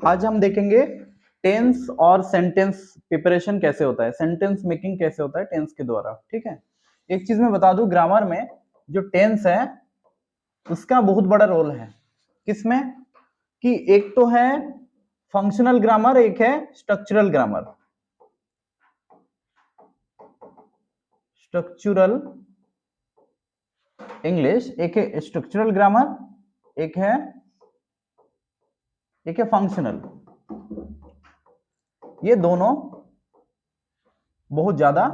आज हम देखेंगे टेंस और सेंटेंस प्रिपरेशन कैसे होता है, सेंटेंस मेकिंग कैसे होता है टेंस के द्वारा। ठीक है, एक चीज मैं बता दूं, ग्रामर में जो टेंस है उसका बहुत बड़ा रोल है। किसमें? कि एक तो है फंक्शनल ग्रामर, एक है स्ट्रक्चरल ग्रामर। स्ट्रक्चरल इंग्लिश, एक है स्ट्रक्चरल ग्रामर, एक है फंक्शनल। ये दोनों बहुत ज्यादा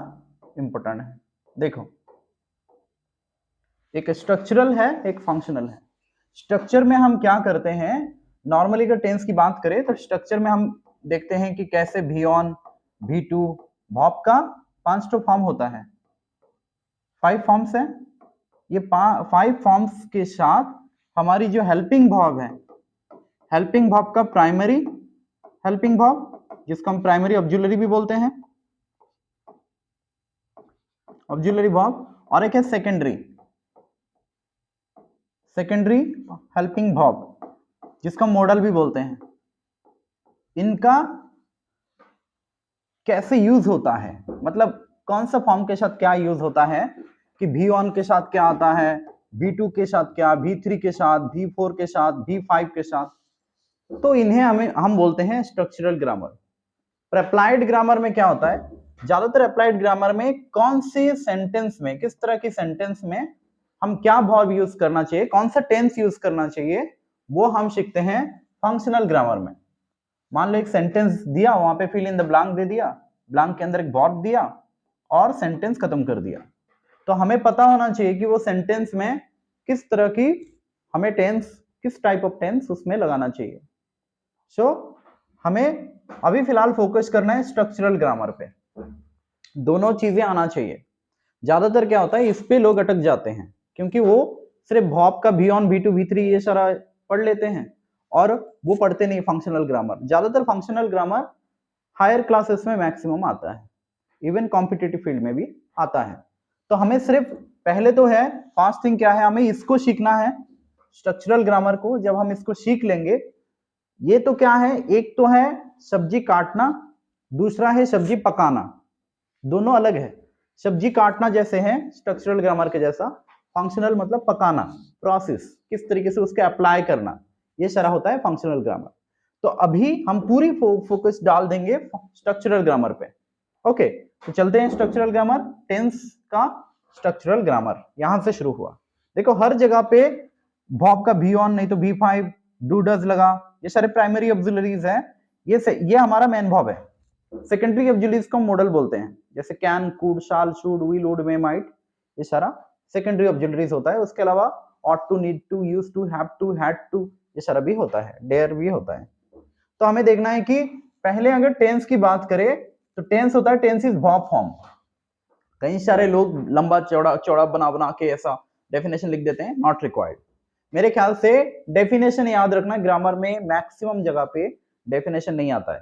इंपॉर्टेंट है। देखो, एक स्ट्रक्चरल है, एक फंक्शनल है। स्ट्रक्चर में हम क्या करते हैं, नॉर्मली अगर टेंस की बात करें तो स्ट्रक्चर में हम देखते हैं कि कैसे V one, V two, verb का 5 तो फॉर्म होता है, 5 फॉर्म्स है। ये 5 फॉर्म्स के साथ हमारी जो हेल्पिंग वर्ब है, हेल्पिंग वर्ब का प्राइमरी हेल्पिंग वर्ब, जिसको हम प्राइमरी ऑक्सिलरी भी बोलते हैं, ऑक्सिलरी वर्ब, और एक है सेकेंडरी हेल्पिंग वर्ब, जिसका मॉडल भी बोलते हैं। इनका कैसे यूज होता है, मतलब कौन सा फॉर्म के साथ क्या यूज होता है, कि वी ऑन के साथ क्या आता है, V2 के साथ क्या, V3 के साथ, V4 के साथ, V5 के साथ। तो इन्हें हम बोलते हैं स्ट्रक्चरल ग्रामर। पर अप्लाइड ग्रामर में क्या होता है, ज्यादातर अप्लाइड ग्रामर में कौन से सेंटेंस में, किस तरह की सेंटेंस में हम क्या वर्ब यूज करना चाहिए, कौन सा टेंस यूज करना चाहिए, वो हम सीखते हैं फंक्शनल ग्रामर में। मान लो एक सेंटेंस दिया, वहां पे फिल इन द ब्लैंक दे दिया, ब्लैंक के अंदर एक वर्ब दिया और सेंटेंस खत्म कर दिया। तो हमें पता होना चाहिए कि वो सेंटेंस में किस तरह की हमें टेंस, किस टाइप ऑफ टेंस उसमें लगाना चाहिए। सो हमें अभी फिलहाल फोकस करना है स्ट्रक्चरल ग्रामर पे। दोनों चीजें आना चाहिए। ज्यादातर क्या होता है, इस पे लोग अटक जाते हैं, क्योंकि वो सिर्फ वर्ब का वी ऑन, V2, V3 ये सारा पढ़ लेते हैं और वो पढ़ते नहीं फंक्शनल ग्रामर। ज्यादातर फंक्शनल ग्रामर हायर क्लासेस में मैक्सिमम आता है, इवन कॉम्पिटिटिव फील्ड में भी आता है। तो हमें सिर्फ पहले तो है, फर्स्ट थिंग क्या है, हमें इसको सीखना है, स्ट्रक्चरल ग्रामर को। जब हम इसको सीख लेंगे, ये तो क्या है, एक तो है सब्जी काटना, दूसरा है सब्जी पकाना, दोनों अलग है। सब्जी काटना जैसे है स्ट्रक्चरल ग्रामर के जैसा, फंक्शनल मतलब पकाना, प्रोसेस किस तरीके से उसके अप्लाई करना, ये सारा होता है फंक्शनल ग्रामर। तो अभी हम पूरी फोकस डाल देंगे स्ट्रक्चरल ग्रामर पे। ओके, तो चलते हैं स्ट्रक्चरल ग्रामर। टेंस का स्ट्रक्चरल ग्रामर यहां से शुरू हुआ। देखो, हर जगह पे वर्ब का वी ऑन नहीं तो V5, डू डज लगा, ये सारे प्राइमरी ऑक्सिलरीज हैं। ये हमारा मेन वर्ब है। सेकेंडरी ऑक्सिलरीज को मॉडल बोलते हैं, जैसे can, could, shall, should, will, would, may, might, ये सारा सेकेंडरी ऑक्सिलरीज होता है। उसके अलावा ought to, need to, use to, have to, had to, ये सारा भी होता है, डेयर भी होता है। तो हमें देखना है कि पहले अगर टेंस की बात करें तो टेंस होता है, टेंस इज वर्ब फॉर्म। कई सारे लोग लंबा चौड़ा बना के ऐसा डेफिनेशन लिख देते हैं, नॉट रिक्वायर्ड। मेरे ख्याल से डेफिनेशन याद रखना, ग्रामर में मैक्सिमम जगह पे डेफिनेशन नहीं आता है,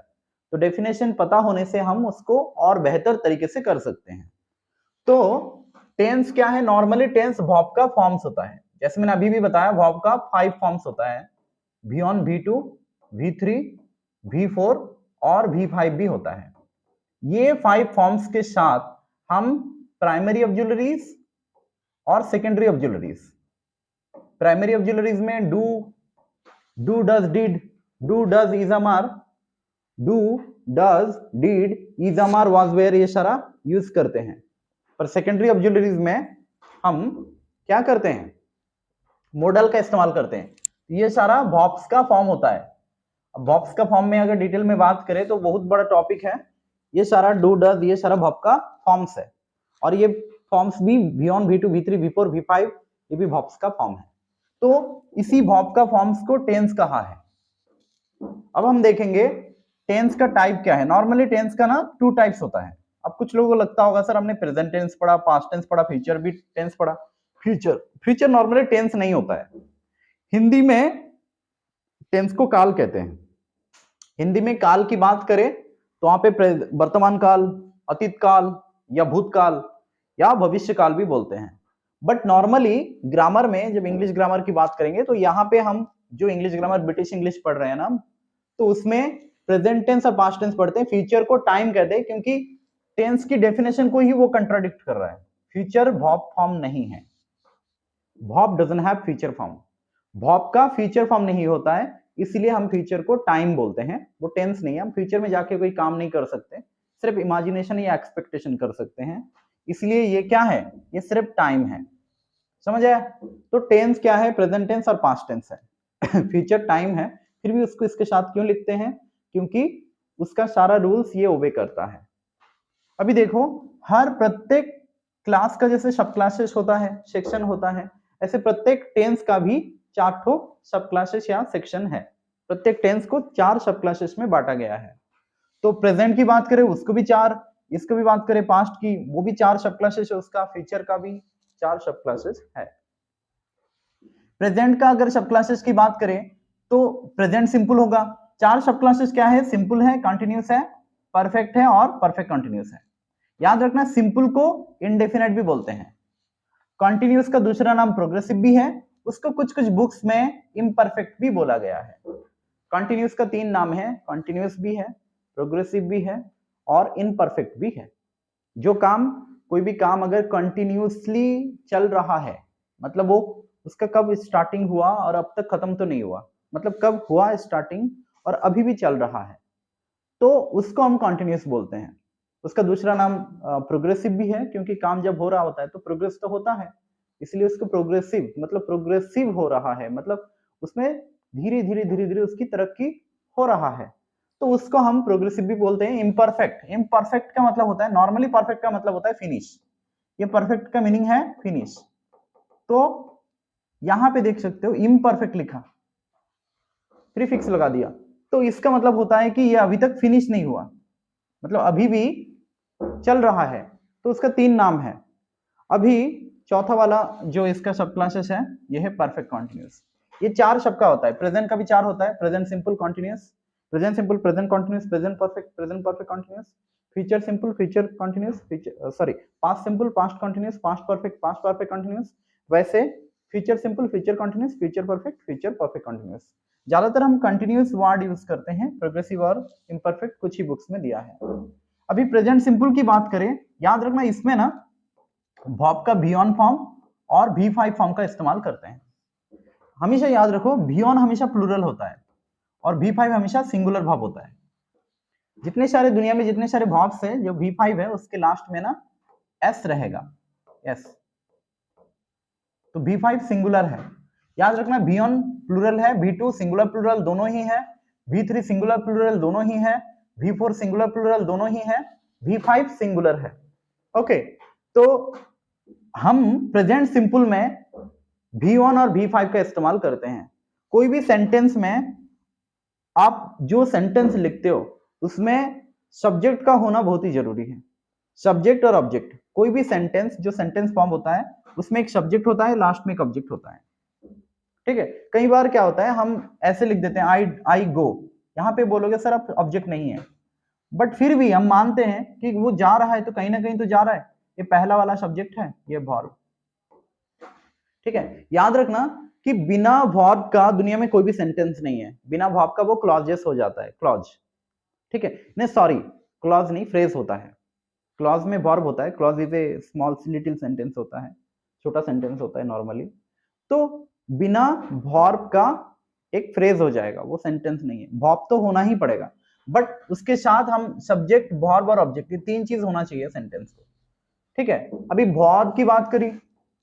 तो डेफिनेशन पता होने से हम उसको और बेहतर तरीके से कर सकते हैं। तो टेंस क्या है, नॉर्मली टेंस वर्ब का फॉर्म्स होता है। जैसे मैंने अभी भी बताया, वर्ब का 5 फॉर्म्स होता है, we on, V2, V3, V4 और V5 भी होता है। ये 5 फॉर्म्स के साथ हम प्राइमरी ऑक्सिलरीज और सेकेंडरी ऑक्सिलरीज, प्राइमरी ऑक्सिलरीज में do, does, did, do does, is am are, do does, did, is am are, was, were, ये सारा यूज करते हैं। पर सेकेंडरी ऑक्सिलरीज में हम क्या करते हैं, मॉडल का इस्तेमाल करते हैं। ये सारा वर्ब्स का फॉर्म होता है। अब वर्ब्स का फॉर्म में अगर डिटेल में बात करें तो बहुत बड़ा टॉपिक है। ये सारा डू डज, ये सारा वर्ब का फॉर्म्स है, और ये फॉर्म्स भी we on, V2, V3, V4, V5, ये भी वर्ब्स का फॉर्म है। तो इसी वर्ब का फॉर्म्स को टेंस कहा है। अब हम देखेंगे टेंस का टाइप क्या है। नॉर्मली टेंस का ना 2 टाइप्स होता है। अब कुछ लोगों को लगता होगा सर हमने प्रेजेंट टेंस पढ़ा, पास्ट टेंस पढ़ा, फ्यूचर भी टेंस पढ़ा। फ्यूचर नॉर्मली टेंस नहीं होता है। हिंदी में टेंस को काल कहते हैं। हिंदी में काल की बात करें तो वहां पे वर्तमान काल, अतीत काल या भूतकाल या भविष्य काल भी बोलते हैं। बट नॉर्मली ग्रामर में जब इंग्लिश ग्रामर की बात करेंगे तो यहाँ पे हम जो इंग्लिश ग्रामर, ब्रिटिश इंग्लिश पढ़ रहे हैं ना, तो उसमें प्रेजेंट टेंस और पास्ट टेंस पढ़ते हैं, फ्यूचर को टाइम कहते हैं, क्योंकि टेंस की डेफिनेशन को ही वो कंट्राडिक्ट कर रहा है। फ्यूचर वर्ब फॉर्म नहीं है, verb doesn't have future form, verb का फ्यूचर फॉर्म नहीं होता है, इसलिए हम फ्यूचर को टाइम बोलते हैं, वो टेंस नहीं है। हम फ्यूचर में जाके कोई काम नहीं कर सकते, सिर्फ इमेजिनेशन या एक्सपेक्टेशन कर सकते हैं, इसलिए ये क्या है, ये सिर्फ टाइम है। समझ आया? तो टेंस क्या है, प्रेजेंट टेंस और पास्ट टेंस है। फ्यूचर टाइम है, फिर भी उसको इसके साथ क्यों लिखते हैं, क्योंकि उसका सारा रूल्स ये ओबे करता है। अभी देखो, हर प्रत्येक क्लास का जैसे सब क्लासेस होता है, सेक्शन होता है, ऐसे प्रत्येक टेंस का भी 4 ठो सब क्लासेस या सेक्शन है। प्रत्येक टेंस को 4 सब क्लासेस में बांटा गया है। तो प्रेजेंट की बात करें उसको भी 4, इसको भी बात करें पास्ट की, वो भी 4 सब क्लासेस है, उसका फ्यूचर का भी 4 सब क्लासेस है। प्रेजेंट का अगर सब क्लासेस की बात करें तो प्रेजेंट सिंपल होगा। 4 सब क्लासेस क्या है, सिंपल है, कंटिन्यूस है, परफेक्ट है और परफेक्ट कंटिन्यूस है। याद रखना, सिंपल को इंडेफिनेट भी बोलते हैं। कंटिन्यूस का दूसरा नाम प्रोग्रेसिव भी है, उसको कुछ कुछ बुक्स में इम्परफेक्ट भी बोला गया है। कंटिन्यूस का 3 नाम है, कंटिन्यूस भी है, प्रोग्रेसिव भी है और इनपरफेक्ट भी है। जो काम, कोई भी काम अगर कंटिन्यूसली चल रहा है, मतलब वो उसका कब स्टार्टिंग हुआ और अब तक खत्म तो नहीं हुआ, मतलब कब हुआ स्टार्टिंग और अभी भी चल रहा है, तो उसको हम कंटिन्यूस बोलते हैं। उसका दूसरा नाम प्रोग्रेसिव भी है, क्योंकि काम जब हो रहा होता है तो प्रोग्रेस तो होता है, इसलिए उसको प्रोग्रेसिव, मतलब प्रोग्रेसिव हो रहा है, मतलब उसमें धीरे धीरे धीरे धीरे उसकी तरक्की हो रहा है, तो उसको हम प्रोग्रेसिव भी बोलते हैं। इम्परफेक्ट, इम्परफेक्ट का मतलब होता है, नॉर्मली परफेक्ट का मतलब होता है फिनिश, ये परफेक्ट का मीनिंग है फिनिश। तो यहां पे देख सकते हो इम्परफेक्ट लिखा, प्रीफिक्स लगा दिया, तो इसका मतलब होता है कि ये अभी तक फिनिश नहीं हुआ, मतलब अभी भी चल रहा है, तो उसका 3 नाम है। अभी चौथा वाला जो इसका सब क्लासेस है, ये है परफेक्ट कंटिन्यूअस। ये 4 सबका होता है, प्रेजेंट का भी 4 होता है, present simple continuous, present simple, present continuous, present perfect continuous, future simple, future continuous, sorry past simple, past continuous, past perfect continuous. वैसे future simple, future continuous, future perfect continuous. ज्यादातर हम कंटिन्यूअस वर्ड यूज करते हैं, progressive और imperfect कुछ ही books में दिया है। अभी प्रेजेंट सिंपल की बात करें, याद रखना इसमें ना वर्ब का बी ऑन फॉर्म और V5 फॉर्म का इस्तेमाल करते हैं। हमेशा याद रखो, बी ऑन हमेशा प्लूरल होता है और V5 हमेशा सिंगुलर वर्ब होता है। जितने सारे दुनिया में जितने सारे वर्ब्स है, जो V5 है उसके लास्ट में ना S रहेगा, S, तो V5 सिंगुलर है। याद रखना, बी ऑन प्लूरल है, V2 सिंगुलर प्लूरल दोनों ही है, V3 सिंगुलर प्लूरल दोनों ही है, V4 सिंगुलर प्लूरल दोनों ही है, V5 सिंगुलर है। ओके, तो हम प्रेजेंट सिंपल में V1 और V5 का इस्तेमाल करते हैं। कोई भी सेंटेंस में आप जो सेंटेंस लिखते हो उसमें सब्जेक्ट का होना बहुत ही जरूरी है, सब्जेक्ट और ऑब्जेक्ट। कोई भी सेंटेंस, जो सेंटेंस फॉर्म होता है उसमें एक सब्जेक्ट होता है, लास्ट में एक ऑब्जेक्ट होता है, ठीक है। कई बार क्या होता है, हम ऐसे लिख देते हैं आई गो, यहाँ पे बोलोगे सर अब ऑब्जेक्ट नहीं है, बट फिर भी हम मानते हैं कि वो जा रहा है तो कहीं ना कहीं तो जा रहा है, ये पहला वाला सब्जेक्ट है, ये वर्ब, ठीक है। याद रखना कि बिना वर्ब का दुनिया में कोई भी सेंटेंस नहीं है, बिना वर्ब का वो क्लॉजेस हो जाता है, क्लॉज, ठीक है, नहीं सॉरी क्लॉज नहीं, फ्रेज होता है। क्लॉज में वर्ब होता है, clause is a small little sentence होता है, छोटा सेंटेंस होता है नॉर्मली, तो बिना वर्ब का एक फ्रेज हो जाएगा, वो सेंटेंस नहीं है। वर्ब तो होना ही पड़ेगा, बट उसके साथ हम सब्जेक्ट, वर्ब और ऑब्जेक्ट, ये 3 चीज होना चाहिए सेंटेंस को, ठीक है। अभी वर्ब की बात करी,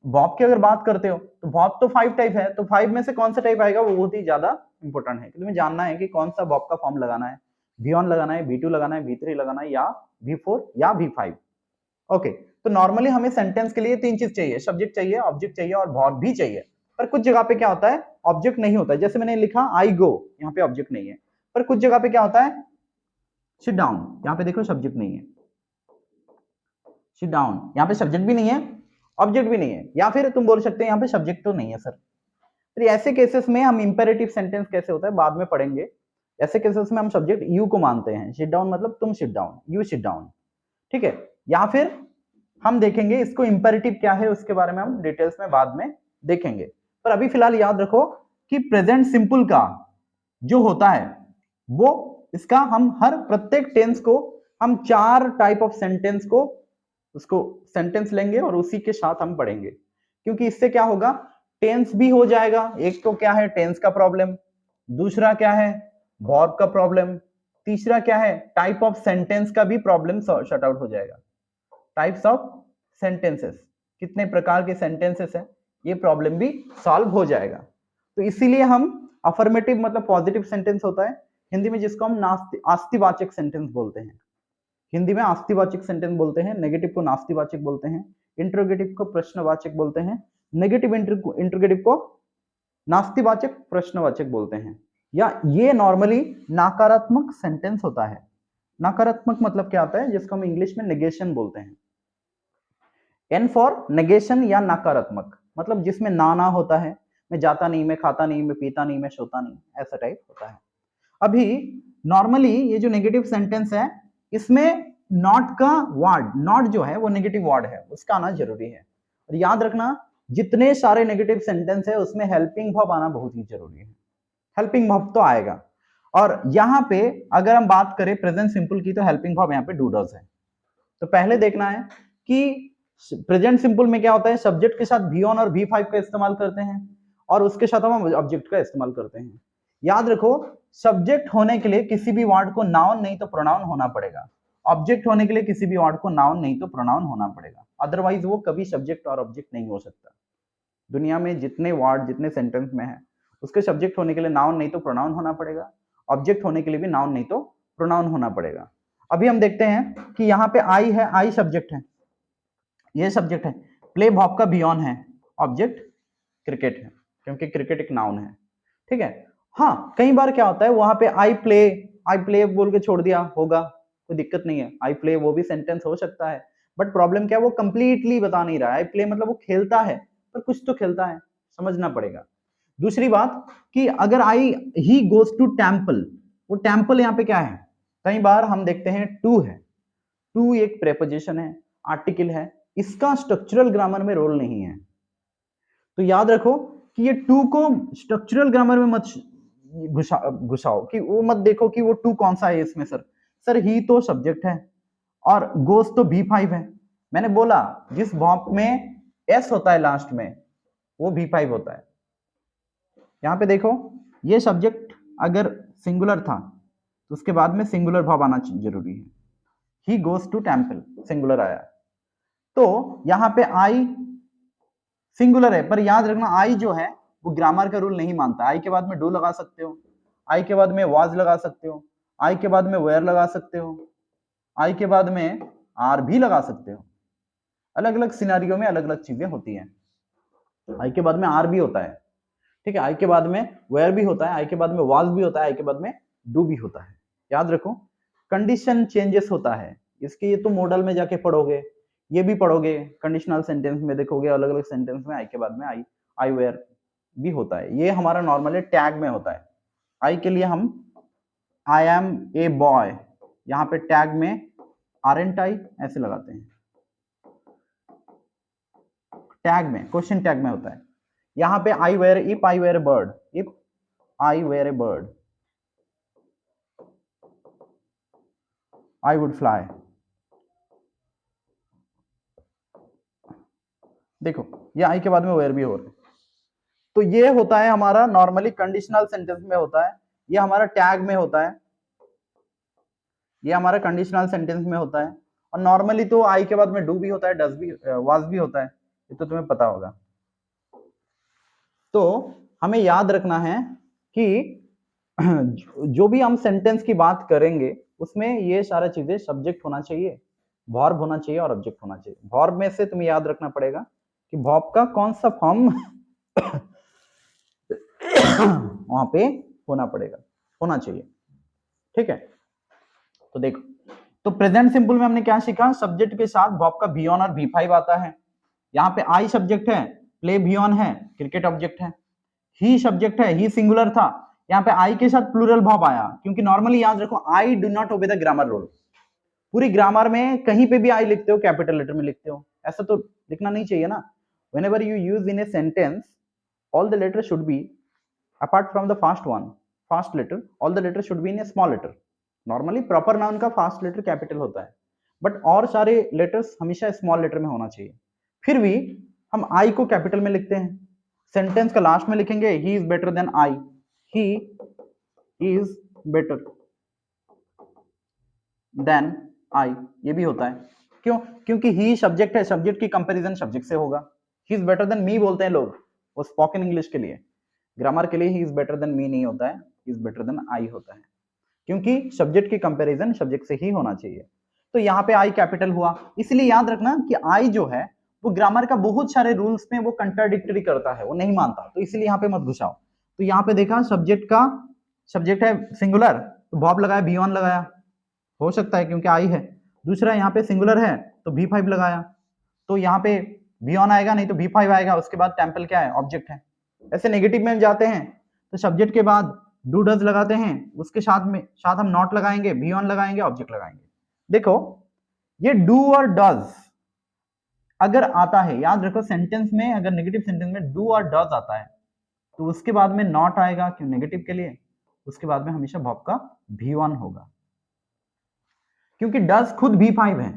वर्ब की अगर बात करते हो तो वर्ब तो 5 टाइप है, तो 5 में से कौन सा टाइप आएगा वो बहुत ही ज्यादा इंपॉर्टेंट है, तुम्हें जानना है कि कौन सा वर्ब का फॉर्म लगाना है, V1 लगाना है, V2 लगाना है, V3 लगाना है, या V4 या V5। ओके, तो नॉर्मली हमें सेंटेंस के लिए 3 चीज चाहिए, सब्जेक्ट चाहिए, ऑब्जेक्ट चाहिए और वर्ब भी चाहिए। पर कुछ जगह पे क्या होता है, ऑब्जेक्ट नहीं होता है, जैसे मैंने लिखा आई गो, यहाँ पे ऑब्जेक्ट नहीं है। पर कुछ जगह पे क्या होता है, सिट डाउन, यहाँ पे देखो सब्जेक्ट नहीं है, सिट डाउन, यहाँ पे सब्जेक्ट भी नहीं है, ऑब्जेक्ट भी नहीं है, या फिर तुम बोल सकते हैं यहाँ पे सब्जेक्ट तो नहीं है सर। तो ऐसे केसेस में हम इंपेरेटिव सेंटेंस कैसे होता है बाद में पढ़ेंगे। ऐसे केसेस में हम सब्जेक्ट यू को मानते हैं, सिट डाउन मतलब तुम sit down, you sit down, ठीक है। या फिर हम देखेंगे इसको इंपेरेटिव क्या है, उसके बारे में हम डिटेल्स में बाद में देखेंगे। पर अभी फिलहाल याद रखो कि प्रेजेंट सिंपल का जो होता है वो इसका हम हर प्रत्येक टेंस को हम 4 टाइप ऑफ सेंटेंस को उसको सेंटेंस लेंगे और उसी के साथ हम पढ़ेंगे, क्योंकि इससे क्या होगा, टेंस भी हो जाएगा। एक तो क्या है, टेंस का प्रॉब्लम, दूसरा क्या है, वर्ब का प्रॉब्लम, तीसरा क्या है, टाइप ऑफ सेंटेंस का भी प्रॉब्लम शट आउट हो जाएगा। टाइप्स ऑफ सेंटेंसेस, कितने प्रकार के सेंटेंसेस है, ये प्रॉब्लम भी सॉल्व हो जाएगा। तो इसीलिए हम अफर्मेटिव मतलब पॉजिटिव सेंटेंस होता है हिंदी में, जिसको हम आस्तिवाचक सेंटेंस बोलते हैं। हिंदी में आस्तिवाचक सेंटेंस बोलते हैं, नेगेटिव को नास्तिवाचक बोलते हैं, इंटरोगेटिव को प्रश्नवाचक बोलते हैं, नेगेटिव इंटरोगेटिव को नास्तिवाचक प्रश्नवाचक बोलते हैं, या ये नॉर्मली नकारात्मक सेंटेंस होता है। नकारात्मक मतलब क्या आता है, जिसको हम इंग्लिश में नेगेशन बोलते हैं। एन फॉर नेगेशन या नकारात्मक, मतलब जिसमें ना होता है, मैं जाता नहीं, मैं खाता नहीं, मैं पीता नहीं, मैं सोता नहीं, ऐसा टाइप होता है। अभी नॉर्मली ये जो नेगेटिव सेंटेंस है, इसमें नॉट का वर्ड, नॉट जो है वो नेगेटिव वर्ड है, उसका आना जरूरी है। और याद रखना, जितने सारे नेगेटिव सेंटेंस है उसमें हेल्पिंग वर्ब आना बहुत ही जरूरी है। हेल्पिंग वर्ब तो आएगा। और यहाँ पे अगर हम बात करें प्रेजेंट सिंपल की, तो हेल्पिंग वर्ब यहाँ पे डू डज है। तो पहले देखना है कि प्रेजेंट सिंपल में क्या होता है, सब्जेक्ट के साथ भी ऑन और भी फाइव का इस्तेमाल करते हैं, और उसके साथ हम ऑब्जेक्ट का इस्तेमाल करते हैं। याद रखो, सब्जेक्ट होने के लिए किसी भी वर्ड को नाउन नहीं तो प्रोनाउन होना पड़ेगा, ऑब्जेक्ट होने के लिए किसी भी वर्ड को नाउन नहीं तो प्रोनाउन होना पड़ेगा, अदरवाइज वो कभी सब्जेक्ट और ऑब्जेक्ट नहीं हो सकता। दुनिया में जितने वर्ड जितने सेंटेंस में है, उसके सब्जेक्ट होने के लिए नाउन नहीं तो प्रोनाउन होना पड़ेगा, ऑब्जेक्ट होने के लिए भी नाउन नहीं तो प्रोनाउन होना पड़ेगा। अभी हम देखते हैं कि यहाँ पे आई है, आई सब्जेक्ट है, ये सब्जेक्ट है, प्ले वर्ब का बियॉन है, ऑब्जेक्ट क्रिकेट है, क्योंकि क्रिकेट एक नाउन है, ठीक है। हाँ, कई बार क्या होता है, वहां पे आई प्ले बोल के छोड़ दिया, होगा, कोई दिक्कत नहीं है, आई प्ले वो भी सेंटेंस हो सकता है, बट प्रॉब्लम क्या है, वो कंप्लीटली बता नहीं रहा है। आई प्ले मतलब वो खेलता है, पर कुछ तो खेलता है, समझना पड़ेगा। दूसरी बात कि अगर आई ही गोज टू टेम्पल, वो टेम्पल यहाँ पे क्या है, कई बार हम देखते हैं टू है, टू एक प्रेपोजिशन है, आर्टिकल है, इसका स्ट्रक्चरल ग्रामर में रोल नहीं है। तो याद रखो कि ये टू को स्ट्रक्चरल ग्रामर में मत घुसाओ, कि वो मत देखो कि वो टू कौन सा है इसमें। सर ही तो सब्जेक्ट है और गोस तो V5 है। मैंने बोला जिस वर्ब में एस होता है लास्ट में, वो V5 होता है। यहाँ पे देखो, ये सब्जेक्ट अगर सिंगुलर था तो उसके बाद में सिंगुलर वर्ब आना जरूरी है। ही गोस टू टेम्पल सिंगुलर आया, तो यहाँ पे आई सिंगुलर है, पर याद रखना आई जो है वो ग्रामर का रूल नहीं मानता। आई के बाद में डू लगा सकते हो, आई के बाद में वाज लगा सकते हो, आई के बाद में वेयर लगा सकते हो, आई के बाद में आर भी लगा सकते हो। अलग अलग सिनेरियो में अलग अलग चीजें होती हैं। आई के बाद में आर भी होता है, ठीक है, आई के बाद में वेयर भी होता है, आई के बाद में वाज भी होता है, आई के बाद में डू भी होता है। याद रखो, कंडीशन चेंजेस होता है इसके, ये तो मॉडल में जाके पढ़ोगे, ये भी पढ़ोगे, कंडीशनल सेंटेंस में देखोगे अलग अलग सेंटेंस में आई के बाद में आई वेयर भी होता है। ये हमारा नॉर्मली टैग में होता है। आई के लिए हम आई एम ए बॉय, यहाँ पे टैग में आरएंट आई ऐसे लगाते हैं, टैग में, क्वेश्चन टैग में होता है। यहाँ पे I were, if I were a bird, if I were a bird I would fly. देखो ये आई के बाद में वेयर भी हो रहा है, तो ये होता है हमारा नॉर्मली कंडीशनल सेंटेंस में होता है, ये हमारा टैग में होता है, ये हमारा कंडीशनल सेंटेंस में होता है। और नॉर्मली तो आई के बाद में डू भी होता है, डज भी, वाज भी होता है, ये तो तुम्हें पता होगा। तो हमें याद रखना है कि जो भी हम सेंटेंस की बात करेंगे उसमें ये सारा चीजें सब्जेक्ट होना चाहिए, वर्ब होना चाहिए और ऑब्जेक्ट होना चाहिए। वर्ब में से तुम्हें याद रखना पड़ेगा कि वर्ब का कौन सा फॉर्म वहां पे होना पड़ेगा, होना चाहिए, ठीक है। तो देखो, तो प्रेजेंट सिंपल में हमने क्या सीखा, सब्जेक्ट के साथ वर्ब का V1 और V5 आता है। यहाँ पे आई सब्जेक्ट है, प्ले V1 है, क्रिकेट ऑब्जेक्ट है, ही सब्जेक्ट है, ही सिंगुलर था, यहाँ पे आई के साथ प्लूरल वर्ब आया, क्योंकि नॉर्मली याद रखो I do not obey the grammar rule. पूरी ग्रामर में कहीं पे भी आई लिखते हो कैपिटल लेटर में लिखते हो, ऐसा तो लिखना नहीं चाहिए ना। whenever you use in a sentence all the letters should be apart from the first one first letter, all the letter should be in a small letter. Normally proper noun का फास्ट लेटर कैपिटल होता है, but और सारे letters हमेशा small letter में होना चाहिए। फिर भी हम आई को कैपिटल में लिखते हैं, सेंटेंस का लास्ट में लिखेंगे he is better than I, he is better than I, ये भी होता है। क्यों? क्योंकि ही सब्जेक्ट है, सब्जेक्ट की कंपैरिजन सब्जेक्ट से होगा। He is better than me बोलते हैं लोग, वो स्पोकन इंग्लिश के लिए, ग्रामर के लिए he is better than me नहीं होता है, he is better than I होता है, क्योंकि सब्जेक्ट की कंपैरिजन सब्जेक्ट से ही होना चाहिए। तो यहाँ पे आई कैपिटल हुआ, इसलिए याद रखना कि आई जो है वो ग्रामर का बहुत सारे रूल्स में वो कंट्राडिक्टरी करता है, वो नहीं मानता, तो इसलिए यहाँ पे मत घुसाओ। तो यहाँ पे देखा सब्जेक्ट है सिंगुलर, तो वर्ब लगाया, V1 लगाया, हो सकता है क्योंकि आई है। दूसरा यहाँ पे सिंगुलर है तो V5 लगाया, तो यहाँ पे V1 आएगा, नहीं तो V5 आएगा, उसके बाद टेम्पल क्या है, ऑब्जेक्ट है। ऐसे नेगेटिव में जाते हैं तो सब्जेक्ट के बाद डू डज लगाते हैं, उसके साथ हम नॉट लगाएंगे, V1 लगाएंगे, ऑब्जेक्ट लगाएंगे। देखो ये डू और डज अगर आता है, याद रखो सेंटेंस में, अगर नेगेटिव सेंटेंस में डू और डज आता है तो उसके बाद में नॉट आएगा, क्यों, नेगेटिव के लिए, उसके बाद में हमेशा वर्ब का V1 होगा, क्योंकि डज खुद V5 है,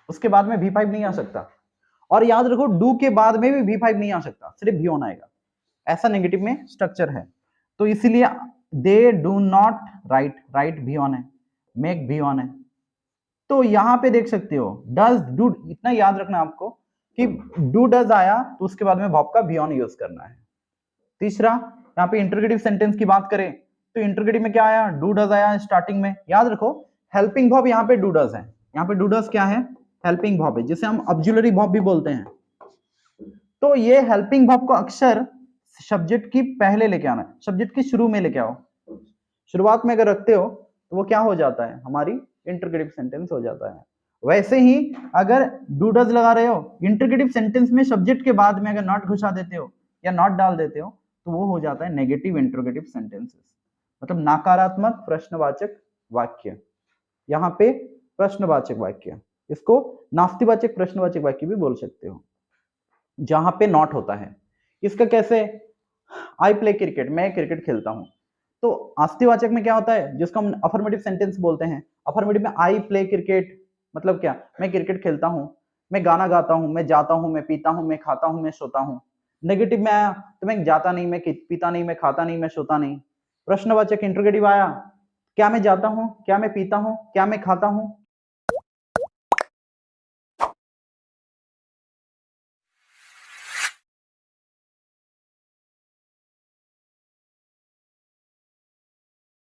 उसके बाद में V5 नहीं आ सकता। और याद रखो डू के बाद में भी V5 नहीं आ सकता, सिर्फ V1 आएगा, ऐसा नेगेटिव में स्ट्रक्चर है। तो इसीलिए they do not right, right V1 है, मेक V1 है। तो यहां पे देख सकते हो डज डू, इतना याद रखना आपको कि डू डज आया तो उसके बाद में वर्ब का V1 यूज करना है। तीसरा, यहाँ पे इंटरगेटिव सेंटेंस की बात करें तो इंटरगेटिव में क्या आया, डू डज आया स्टार्टिंग में। याद रखो हेल्पिंग वर्ब यहाँ पे डू डज है, यहाँ पे डू डज क्या है, हेल्पिंग वर्ब है, जिसे हम ऑक्सिलरी वर्ब भी बोलते हैं। तो ये हेल्पिंग वर्ब को अक्सर सब्जेक्ट की पहले लेके आना है, सब्जेक्ट की शुरू में लेके आओ। शुरुआत में अगर रखते हो तो वो क्या हो जाता है, हमारी इंटरगेटिव सेंटेंस हो जाता है। वैसे ही अगर डू डज लगा रहे हो, इंटरगेटिव सेंटेंस में सब्जेक्ट के बाद में अगर नॉट घुसा देते हो या नॉट डाल देते हो तो वो हो जाता है नेगेटिव इंटरगेटिव सेंटेंसेस, मतलब नकारात्मक प्रश्नवाचक वाक्य। यहाँ पे प्रश्नवाचक वाक्य, इसको नास्तिवाचक प्रश्नवाचक वाक्य भी बोल सकते हो, जहां पे नॉट होता है। इसका कैसे, आई प्ले क्रिकेट, मैं क्रिकेट खेलता हूं, तो आस्तिवाचक में क्या होता है, जिसको हम अफर्मेटिव सेंटेंस बोलते हैं। अफर्मेटिव में आई प्ले क्रिकेट मतलब क्या, मैं क्रिकेट खेलता हूं, मैं गाना गाता हूं, मैं जाता हूं, मैं पीता हूं, मैं खाता हूं, मैं सोता हूं। नेगेटिव में आया तो मैं जाता नहीं, मैं पीता नहीं, मैं खाता नहीं, मैं सोता नहीं। प्रश्नवाचक इंटरोगेटिव आया, क्या मैं जाता हूं, क्या मैं पीता हूं, क्या मैं खाता हूं,